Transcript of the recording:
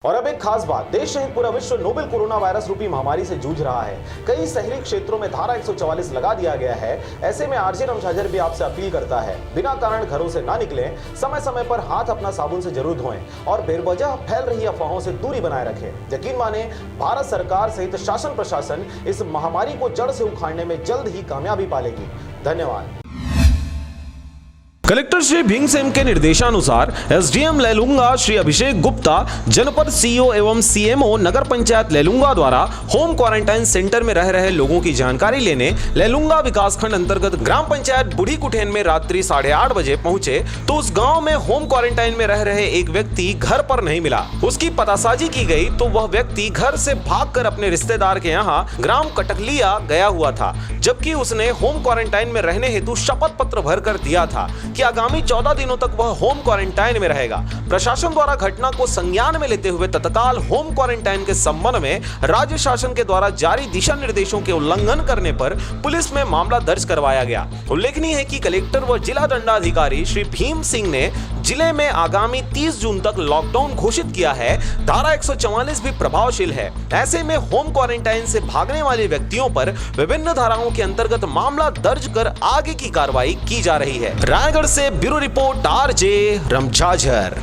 और अब एक खास बात, देश सहित पूरा विश्व नोवेल कोरोना वायरस रूपी महामारी से जूझ रहा है। कई शहरी क्षेत्रों में धारा 144 लगा दिया गया है। ऐसे में आरजे रमझाझर भी आपसे अपील करता है, बिना कारण घरों से ना निकलें, समय समय पर हाथ अपना साबुन से जरूर धोएं और बेवजह फैल रही अफवाहों से दूरी बनाए रखें। यकीन माने, भारत सरकार सहित शासन प्रशासन इस महामारी को जड़ से उखाड़ने में जल्द ही कामयाबी पालेगी। धन्यवाद। कलेक्टर श्री भीमसेन के निर्देशानुसार एसडीएम लैलूंगा श्री अभिषेक गुप्ता, जनपद सीईओ एवं सीएमओ नगर पंचायत लैलूंगा द्वारा होम क्वारंटाइन सेंटर में रह रहे लोगों की जानकारी लेने लैलूंगा विकासखंड अंतर्गत ग्राम पंचायत बूढ़ी कुठेन में रात्रि 8:30 बजे पहुंचे तो उस गांव में होम क्वारंटाइन में रह रहे एक व्यक्ति घर पर नहीं मिला। उसकी पतासाजी की गई तो वह व्यक्ति घर से भागकर अपने रिश्तेदार के यहाँ ग्राम कटकलिया गया हुआ था, जबकि उसने होम क्वारंटाइन में रहने हेतु शपथ पत्र भर कर दिया था कि आगामी 14 दिनों तक वह होम क्वारंटाइन में रहेगा। प्रशासन द्वारा घटना को संज्ञान में लेते हुए तत्काल होम क्वारंटाइन के संबंध में राज्य शासन के द्वारा जारी दिशा निर्देशों के उल्लंघन करने पर पुलिस में मामला दर्ज करवाया गया। उल्लेखनीय है कि कलेक्टर व जिला दंडाधिकारी श्री भीम सिंह ने जिले में आगामी 30 जून तक लॉकडाउन घोषित किया है। धारा 144 भी प्रभावशील है। ऐसे में होम क्वारंटाइन से भागने वाले व्यक्तियों पर विभिन्न धाराओं के अंतर्गत मामला दर्ज कर आगे की कार्रवाई की जा रही है। रायगढ़ से ब्यूरो रिपोर्ट आरजे रमझाझर।